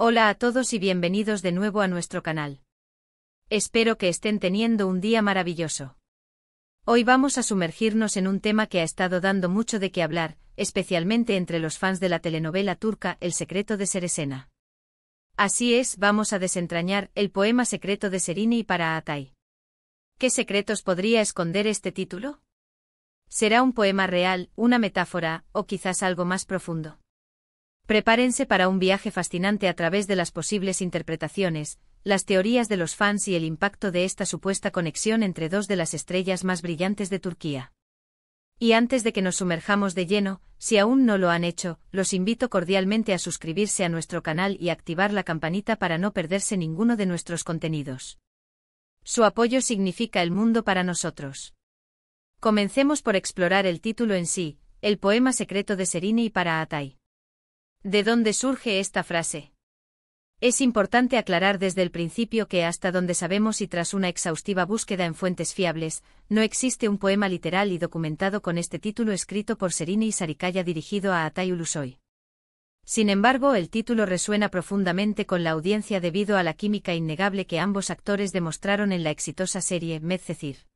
Hola a todos y bienvenidos de nuevo a nuestro canal. Espero que estén teniendo un día maravilloso. Hoy vamos a sumergirnos en un tema que ha estado dando mucho de qué hablar, especialmente entre los fans de la telenovela turca El secreto de Seresena. Así es, vamos a desentrañar el poema secreto de Serenei para Atay. ¿Qué secretos podría esconder este título? ¿Será un poema real, una metáfora, o quizás algo más profundo? Prepárense para un viaje fascinante a través de las posibles interpretaciones, las teorías de los fans y el impacto de esta supuesta conexión entre dos de las estrellas más brillantes de Turquía. Y antes de que nos sumerjamos de lleno, si aún no lo han hecho, los invito cordialmente a suscribirse a nuestro canal y activar la campanita para no perderse ninguno de nuestros contenidos. Su apoyo significa el mundo para nosotros. Comencemos por explorar el título en sí, el poema secreto de Serenei para Atay. ¿De dónde surge esta frase? Es importante aclarar desde el principio que hasta donde sabemos y tras una exhaustiva búsqueda en fuentes fiables, no existe un poema literal y documentado con este título escrito por Serenei Sarıkaya dirigido a Atay Ulusoy. Sin embargo, el título resuena profundamente con la audiencia debido a la química innegable que ambos actores demostraron en la exitosa serie Medcezir.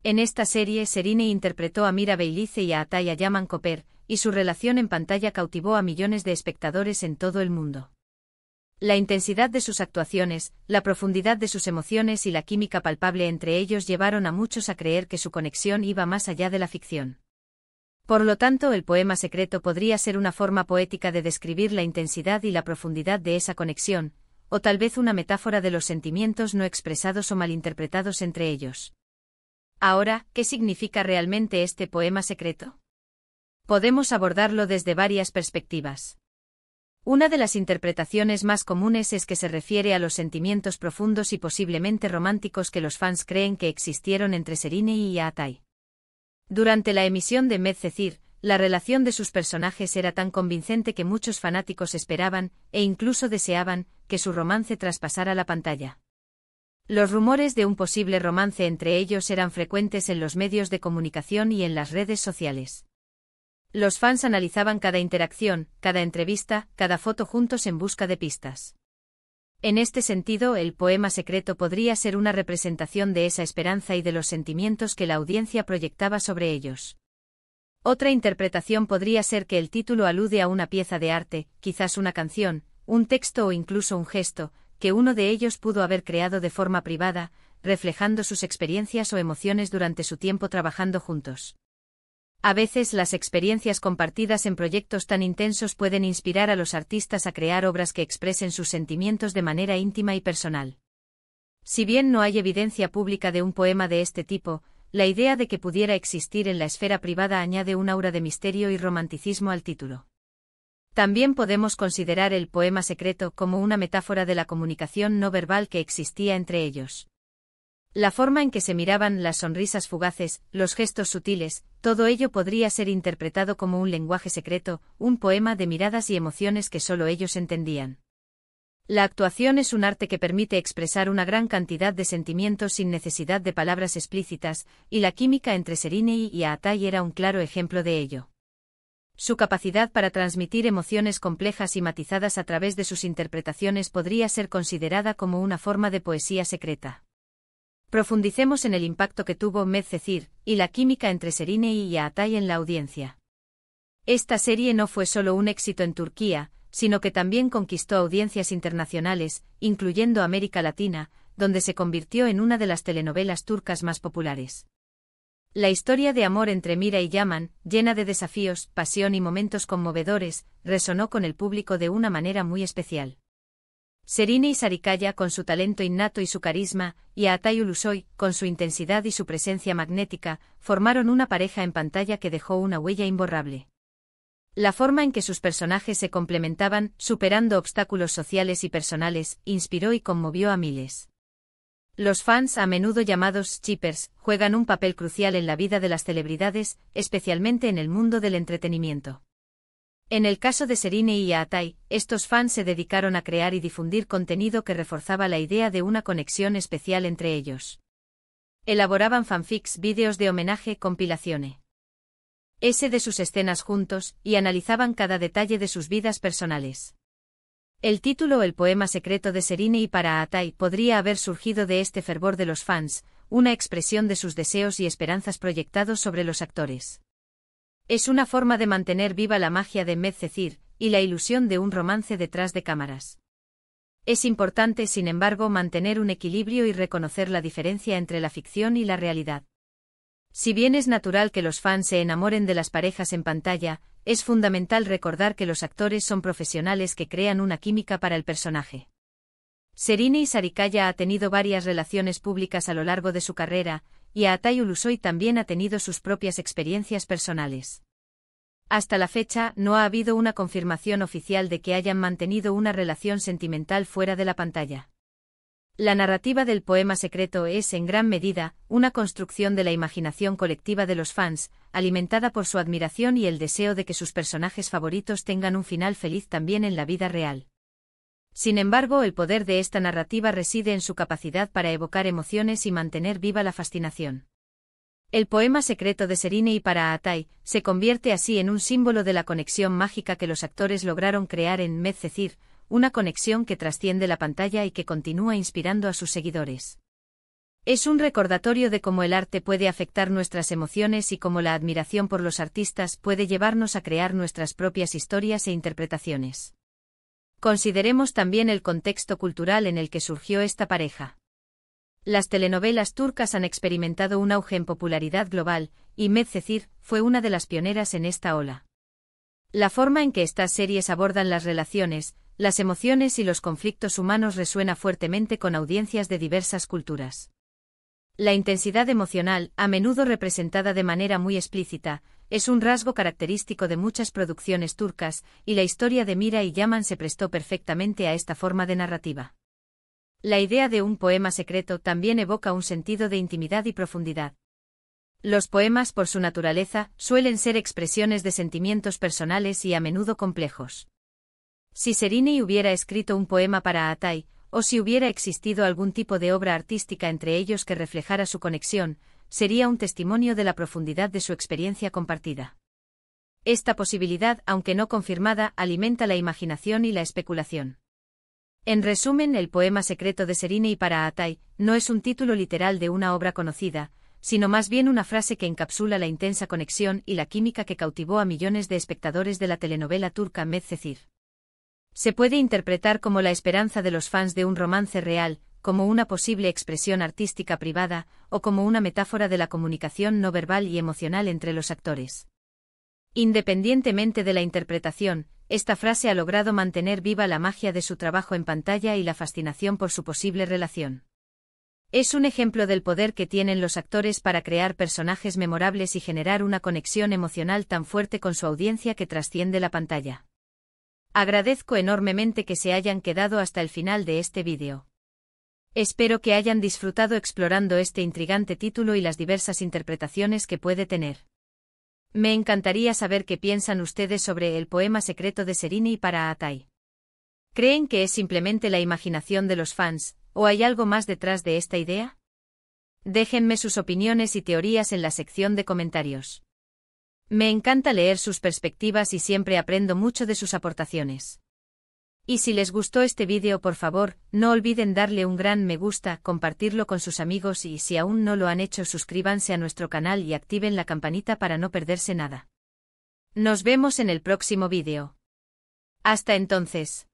En esta serie Serenei interpretó a Mira Beylice y a Atay Yaman Koper, y su relación en pantalla cautivó a millones de espectadores en todo el mundo. La intensidad de sus actuaciones, la profundidad de sus emociones y la química palpable entre ellos llevaron a muchos a creer que su conexión iba más allá de la ficción. Por lo tanto, el poema secreto podría ser una forma poética de describir la intensidad y la profundidad de esa conexión, o tal vez una metáfora de los sentimientos no expresados o malinterpretados entre ellos. Ahora, ¿qué significa realmente este poema secreto? Podemos abordarlo desde varias perspectivas. Una de las interpretaciones más comunes es que se refiere a los sentimientos profundos y posiblemente románticos que los fans creen que existieron entre Serenei y Atay. Durante la emisión de Medcezir, la relación de sus personajes era tan convincente que muchos fanáticos esperaban, e incluso deseaban, que su romance traspasara la pantalla. Los rumores de un posible romance entre ellos eran frecuentes en los medios de comunicación y en las redes sociales. Los fans analizaban cada interacción, cada entrevista, cada foto juntos en busca de pistas. En este sentido, el poema secreto podría ser una representación de esa esperanza y de los sentimientos que la audiencia proyectaba sobre ellos. Otra interpretación podría ser que el título alude a una pieza de arte, quizás una canción, un texto o incluso un gesto, que uno de ellos pudo haber creado de forma privada, reflejando sus experiencias o emociones durante su tiempo trabajando juntos. A veces las experiencias compartidas en proyectos tan intensos pueden inspirar a los artistas a crear obras que expresen sus sentimientos de manera íntima y personal. Si bien no hay evidencia pública de un poema de este tipo, la idea de que pudiera existir en la esfera privada añade un aura de misterio y romanticismo al título. También podemos considerar el poema secreto como una metáfora de la comunicación no verbal que existía entre ellos. La forma en que se miraban, las sonrisas fugaces, los gestos sutiles, todo ello podría ser interpretado como un lenguaje secreto, un poema de miradas y emociones que solo ellos entendían. La actuación es un arte que permite expresar una gran cantidad de sentimientos sin necesidad de palabras explícitas, y la química entre Serenei y Atay era un claro ejemplo de ello. Su capacidad para transmitir emociones complejas y matizadas a través de sus interpretaciones podría ser considerada como una forma de poesía secreta. Profundicemos en el impacto que tuvo Medcezir, y la química entre Serenei y Atay en la audiencia. Esta serie no fue solo un éxito en Turquía, sino que también conquistó audiencias internacionales, incluyendo América Latina, donde se convirtió en una de las telenovelas turcas más populares. La historia de amor entre Mira y Yaman, llena de desafíos, pasión y momentos conmovedores, resonó con el público de una manera muy especial. Serenei Sarıkaya con su talento innato y su carisma, y Atay Ulusoy, con su intensidad y su presencia magnética, formaron una pareja en pantalla que dejó una huella imborrable. La forma en que sus personajes se complementaban, superando obstáculos sociales y personales, inspiró y conmovió a miles. Los fans, a menudo llamados shippers, juegan un papel crucial en la vida de las celebridades, especialmente en el mundo del entretenimiento. En el caso de Serenei y Atay, estos fans se dedicaron a crear y difundir contenido que reforzaba la idea de una conexión especial entre ellos. Elaboraban fanfics, vídeos de homenaje, compilaciones de sus escenas juntos, y analizaban cada detalle de sus vidas personales. El título El poema secreto de Serenei para Atai podría haber surgido de este fervor de los fans, una expresión de sus deseos y esperanzas proyectados sobre los actores. Es una forma de mantener viva la magia de Medcezir y la ilusión de un romance detrás de cámaras. Es importante, sin embargo, mantener un equilibrio y reconocer la diferencia entre la ficción y la realidad. Si bien es natural que los fans se enamoren de las parejas en pantalla, es fundamental recordar que los actores son profesionales que crean una química para el personaje. Serenei Sarikaya ha tenido varias relaciones públicas a lo largo de su carrera, y Atai Ulusoy también ha tenido sus propias experiencias personales. Hasta la fecha, no ha habido una confirmación oficial de que hayan mantenido una relación sentimental fuera de la pantalla. La narrativa del poema secreto es, en gran medida, una construcción de la imaginación colectiva de los fans, alimentada por su admiración y el deseo de que sus personajes favoritos tengan un final feliz también en la vida real. Sin embargo, el poder de esta narrativa reside en su capacidad para evocar emociones y mantener viva la fascinación. El poema secreto de Serenei para Atai se convierte así en un símbolo de la conexión mágica que los actores lograron crear en Medcezir, una conexión que trasciende la pantalla y que continúa inspirando a sus seguidores. Es un recordatorio de cómo el arte puede afectar nuestras emociones y cómo la admiración por los artistas puede llevarnos a crear nuestras propias historias e interpretaciones. Consideremos también el contexto cultural en el que surgió esta pareja. Las telenovelas turcas han experimentado un auge en popularidad global, y Medcezir fue una de las pioneras en esta ola. La forma en que estas series abordan las relaciones, las emociones y los conflictos humanos resuena fuertemente con audiencias de diversas culturas. La intensidad emocional, a menudo representada de manera muy explícita, es un rasgo característico de muchas producciones turcas, y la historia de Mira y Yaman se prestó perfectamente a esta forma de narrativa. La idea de un poema secreto también evoca un sentido de intimidad y profundidad. Los poemas, por su naturaleza, suelen ser expresiones de sentimientos personales y a menudo complejos. Si Serenei hubiera escrito un poema para Atai, o si hubiera existido algún tipo de obra artística entre ellos que reflejara su conexión, sería un testimonio de la profundidad de su experiencia compartida. Esta posibilidad, aunque no confirmada, alimenta la imaginación y la especulación. En resumen, el poema secreto de Serenei para Atai no es un título literal de una obra conocida, sino más bien una frase que encapsula la intensa conexión y la química que cautivó a millones de espectadores de la telenovela turca Medcezir. Se puede interpretar como la esperanza de los fans de un romance real, como una posible expresión artística privada, o como una metáfora de la comunicación no verbal y emocional entre los actores. Independientemente de la interpretación, esta frase ha logrado mantener viva la magia de su trabajo en pantalla y la fascinación por su posible relación. Es un ejemplo del poder que tienen los actores para crear personajes memorables y generar una conexión emocional tan fuerte con su audiencia que trasciende la pantalla. Agradezco enormemente que se hayan quedado hasta el final de este vídeo. Espero que hayan disfrutado explorando este intrigante título y las diversas interpretaciones que puede tener. Me encantaría saber qué piensan ustedes sobre el poema secreto de Serenei para Atai. ¿Creen que es simplemente la imaginación de los fans, o hay algo más detrás de esta idea? Déjenme sus opiniones y teorías en la sección de comentarios. Me encanta leer sus perspectivas y siempre aprendo mucho de sus aportaciones. Y si les gustó este vídeo, por favor, no olviden darle un gran me gusta, compartirlo con sus amigos y si aún no lo han hecho, suscríbanse a nuestro canal y activen la campanita para no perderse nada. Nos vemos en el próximo vídeo. Hasta entonces.